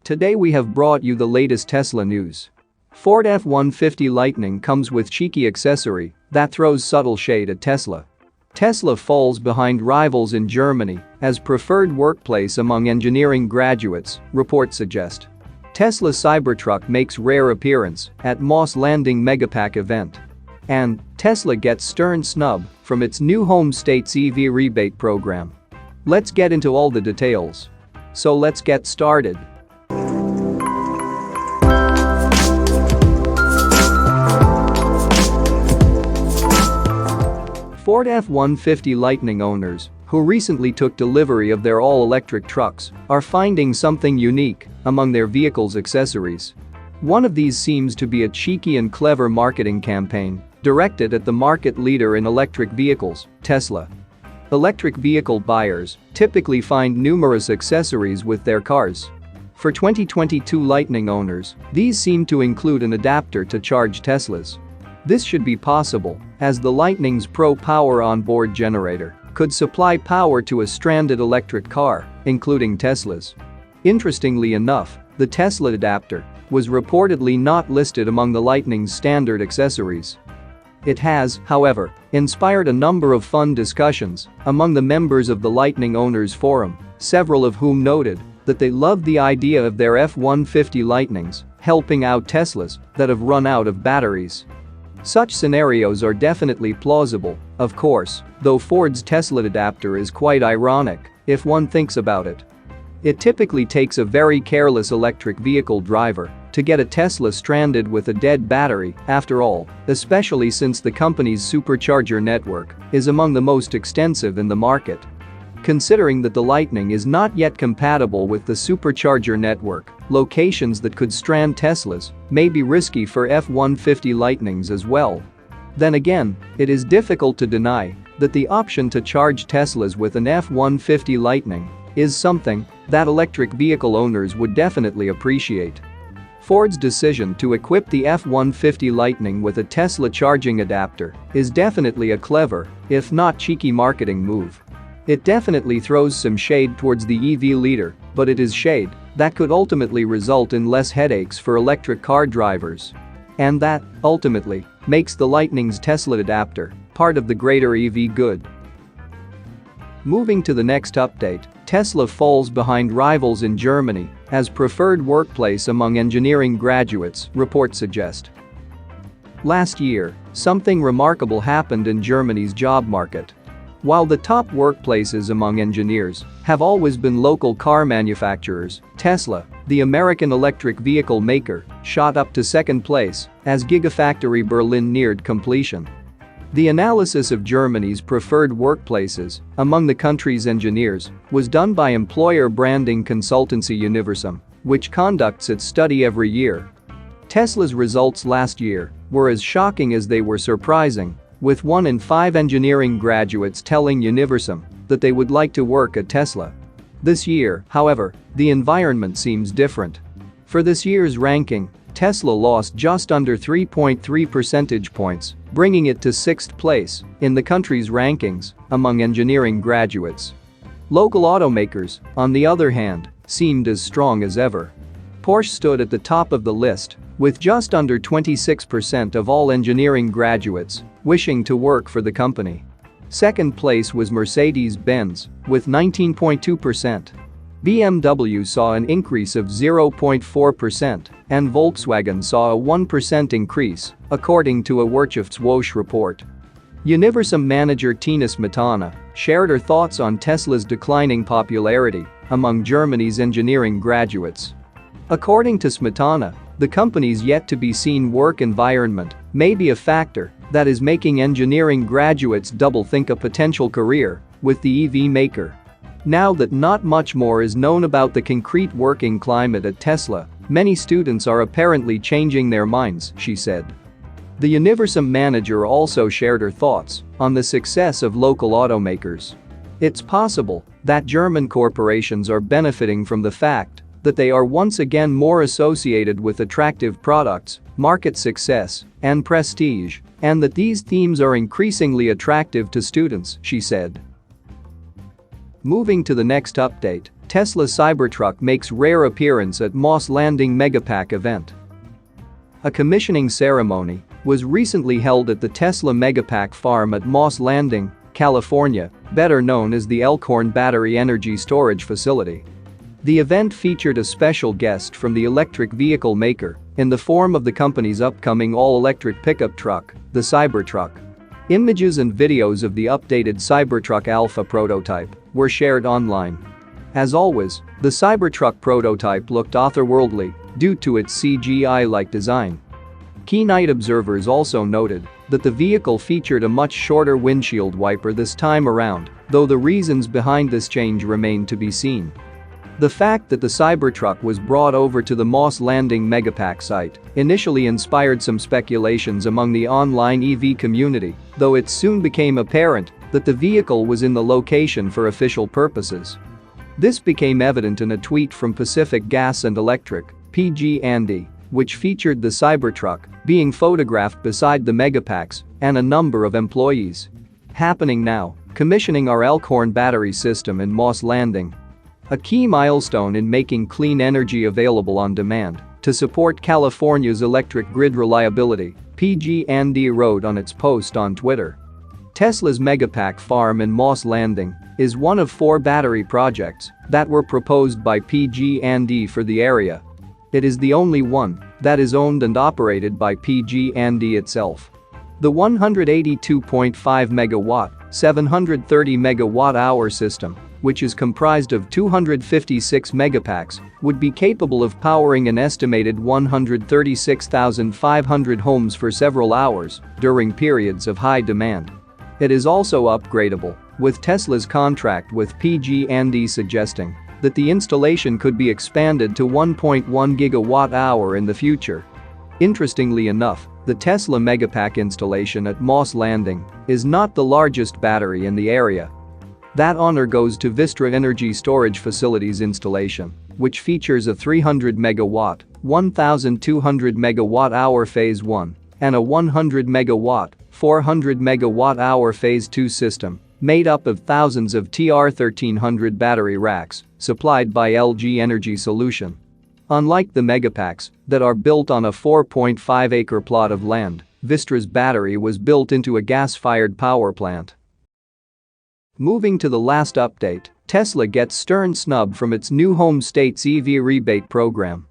Today we have brought you the latest Tesla news. Ford F-150 Lightning comes with cheeky accessory that throws subtle shade at Tesla. Tesla falls behind rivals in Germany as preferred workplace among engineering graduates, reports suggest. Tesla Cybertruck makes rare appearance at Moss Landing Megapack event. And Tesla gets stern snub from its new home state's EV rebate program. Let's get into all the details. So let's get started. Ford F-150 Lightning owners, who recently took delivery of their all-electric trucks, are finding something unique among their vehicle's accessories. One of these seems to be a cheeky and clever marketing campaign directed at the market leader in electric vehicles, Tesla. Electric vehicle buyers typically find numerous accessories with their cars. For 2022 Lightning owners, these seem to include an adapter to charge Teslas. This should be possible, as the Lightning's Pro Power onboard generator could supply power to a stranded electric car, including Tesla's. Interestingly enough, the Tesla adapter was reportedly not listed among the Lightning's standard accessories. It has, however, inspired a number of fun discussions among the members of the Lightning Owners Forum, several of whom noted that they loved the idea of their F-150 Lightnings helping out Teslas that have run out of batteries. Such scenarios are definitely plausible, of course, though Ford's Tesla adapter is quite ironic if one thinks about it. It typically takes a very careless electric vehicle driver to get a Tesla stranded with a dead battery, after all, especially since the company's supercharger network is among the most extensive in the market. Considering that the Lightning is not yet compatible with the supercharger network, locations that could strand Teslas may be risky for F-150 Lightnings as well. Then again, it is difficult to deny that the option to charge Teslas with an F-150 Lightning is something that electric vehicle owners would definitely appreciate. Ford's decision to equip the F-150 Lightning with a Tesla charging adapter is definitely a clever, if not cheeky marketing move. It definitely throws some shade towards the EV leader, but it is shade that could ultimately result in less headaches for electric car drivers. And that, ultimately, makes the Lightning's Tesla adapter part of the greater EV good. Moving to the next update, Tesla falls behind rivals in Germany as preferred workplace among engineering graduates, reports suggest. Last year, something remarkable happened in Germany's job market. While the top workplaces among engineers have always been local car manufacturers, Tesla, the American electric vehicle maker, shot up to second place as Gigafactory Berlin neared completion. The analysis of Germany's preferred workplaces among the country's engineers was done by employer branding consultancy Universum, which conducts its study every year. Tesla's results last year were as shocking as they were surprising, with 1 in 5 engineering graduates telling Universum that they would like to work at Tesla. This year, however, the environment seems different. For this year's ranking, Tesla lost just under 3.3 percentage points, bringing it to 6th place in the country's rankings among engineering graduates. Local automakers, on the other hand, seemed as strong as ever. Porsche stood at the top of the list, with just under 26% of all engineering graduates wishing to work for the company. Second place was Mercedes-Benz, with 19.2%. BMW saw an increase of 0.4% and Volkswagen saw a 1% increase, according to a Wirtschaftswoche report. Universum manager Tina Smetana shared her thoughts on Tesla's declining popularity among Germany's engineering graduates. According to Smetana, the company's yet-to-be-seen work environment may be a factor that is making engineering graduates double-think a potential career with the EV maker. Now that not much more is known about the concrete working climate at Tesla, many students are apparently changing their minds, she said. The Universum manager also shared her thoughts on the success of local automakers. It's possible that German corporations are benefiting from the fact that they are once again more associated with attractive products, market success, and prestige, and that these themes are increasingly attractive to students, she said. Moving to the next update, Tesla Cybertruck makes rare appearance at Moss Landing Megapack event. A commissioning ceremony was recently held at the Tesla Megapack farm at Moss Landing, California, better known as the Elkhorn Battery Energy Storage Facility. The event featured a special guest from the electric vehicle maker in the form of the company's upcoming all-electric pickup truck, the Cybertruck. Images and videos of the updated Cybertruck Alpha prototype were shared online. As always, the Cybertruck prototype looked otherworldly due to its CGI-like design. Keen-eyed observers also noted that the vehicle featured a much shorter windshield wiper this time around, though the reasons behind this change remain to be seen. The fact that the Cybertruck was brought over to the Moss Landing Megapack site initially inspired some speculations among the online EV community, though it soon became apparent that the vehicle was in the location for official purposes. This became evident in a tweet from Pacific Gas and Electric, PG&E, which featured the Cybertruck being photographed beside the Megapacks and a number of employees. Happening now, commissioning our Elkhorn battery system in Moss Landing. A key milestone in making clean energy available on demand to support California's electric grid reliability, PG&E wrote on its post on Twitter. Tesla's Megapack farm in Moss Landing is one of 4 battery projects that were proposed by PG&E for the area. It is the only one that is owned and operated by PG&E itself. The 182.5 megawatt, 730 megawatt-hour system, which is comprised of 256 megapacks, would be capable of powering an estimated 136,500 homes for several hours during periods of high demand. It is also upgradable, with Tesla's contract with PG&E suggesting that the installation could be expanded to 1.1 gigawatt-hour in the future. Interestingly enough, the Tesla Megapack installation at Moss Landing is not the largest battery in the area. That honor goes to Vistra Energy Storage Facility's installation, which features a 300 megawatt, 1,200 megawatt-hour Phase 1 and a 100 megawatt, 400 megawatt-hour Phase 2 system made up of thousands of TR1300 battery racks supplied by LG Energy Solution. Unlike the Megapacks that are built on a 4.5-acre plot of land, Vistra's battery was built into a gas-fired power plant. Moving to the last update, Tesla gets stern snub from its new home state's EV rebate program.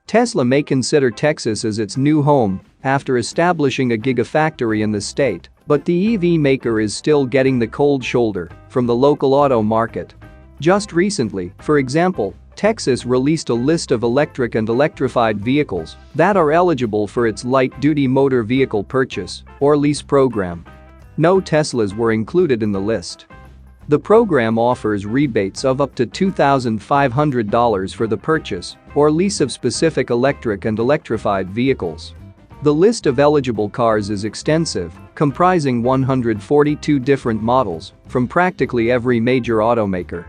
Tesla may consider Texas as its new home after establishing a gigafactory in the state, but the EV maker is still getting the cold shoulder from the local auto market. Just recently, for example, Texas released a list of electric and electrified vehicles that are eligible for its light-duty motor vehicle purchase or lease program. No Teslas were included in the list. The program offers rebates of up to $2,500 for the purchase or lease of specific electric and electrified vehicles. The list of eligible cars is extensive, comprising 142 different models from practically every major automaker.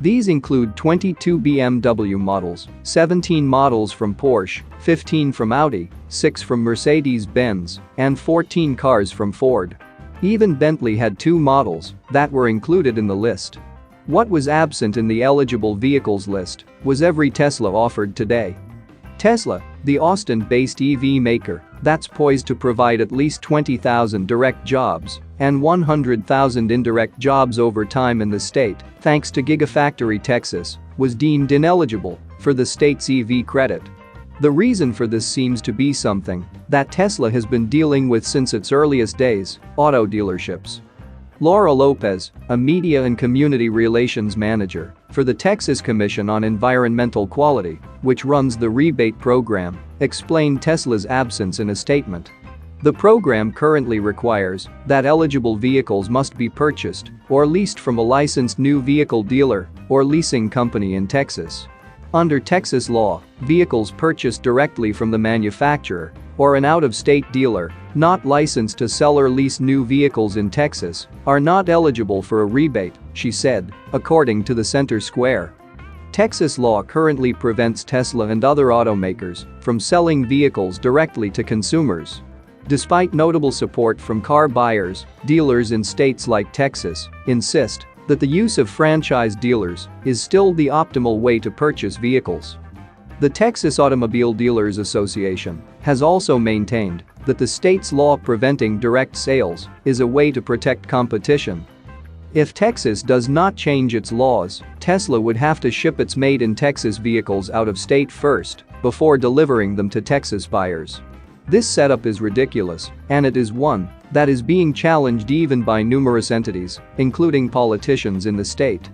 These include 22 BMW models, 17 models from Porsche, 15 from Audi, 6 from Mercedes-Benz, and 14 cars from Ford. Even Bentley had 2 models that were included in the list. What was absent in the eligible vehicles list was every Tesla offered today. Tesla, the Austin-based EV maker that's poised to provide at least 20,000 direct jobs and 100,000 indirect jobs over time in the state, thanks to Gigafactory Texas, was deemed ineligible for the state's EV credit. The reason for this seems to be something that Tesla has been dealing with since its earliest days: auto dealerships. Laura Lopez, a media and community relations manager for the Texas Commission on Environmental Quality, which runs the rebate program, explained Tesla's absence in a statement. The program currently requires that eligible vehicles must be purchased or leased from a licensed new vehicle dealer or leasing company in Texas. Under Texas law, vehicles purchased directly from the manufacturer or an out-of-state dealer not licensed to sell or lease new vehicles in Texas are not eligible for a rebate, she said, according to the Center Square. Texas law currently prevents Tesla and other automakers from selling vehicles directly to consumers. Despite notable support from car buyers, dealers in states like Texas insist that the use of franchise dealers is still the optimal way to purchase vehicles. The Texas Automobile Dealers Association has also maintained that the state's law preventing direct sales is a way to protect competition. If Texas does not change its laws, Tesla would have to ship its made-in-Texas vehicles out of state first before delivering them to Texas buyers. This setup is ridiculous, and it is one that is being challenged even by numerous entities, including politicians in the state.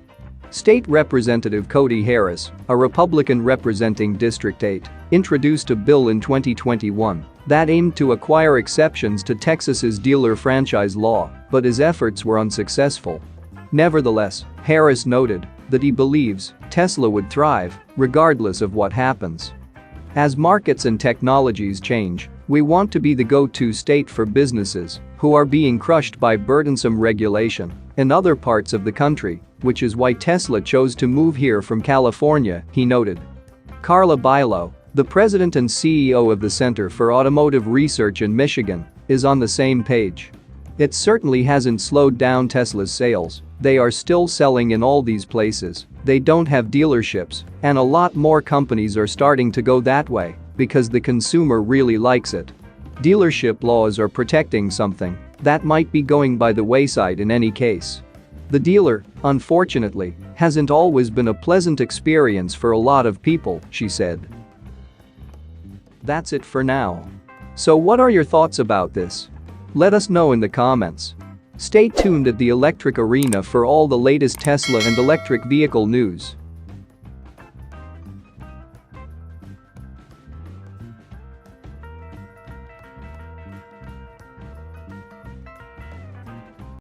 State Representative Cody Harris, a Republican representing District 8, introduced a bill in 2021 that aimed to acquire exceptions to Texas's dealer franchise law, but his efforts were unsuccessful. Nevertheless, Harris noted that he believes Tesla would thrive regardless of what happens. As markets and technologies change, we want to be the go-to state for businesses who are being crushed by burdensome regulation in other parts of the country, which is why Tesla chose to move here from California, he noted. Carla Bilo, the president and CEO of the Center for Automotive Research in Michigan, is on the same page. It certainly hasn't slowed down Tesla's sales. They are still selling in all these places. They don't have dealerships, and a lot more companies are starting to go that way because the consumer really likes it. Dealership laws are protecting something that might be going by the wayside in any case. The dealer, unfortunately, hasn't always been a pleasant experience for a lot of people, she said. That's it for now. So what are your thoughts about this? Let us know in the comments. Stay tuned at the Electric Arena for all the latest Tesla and electric vehicle news.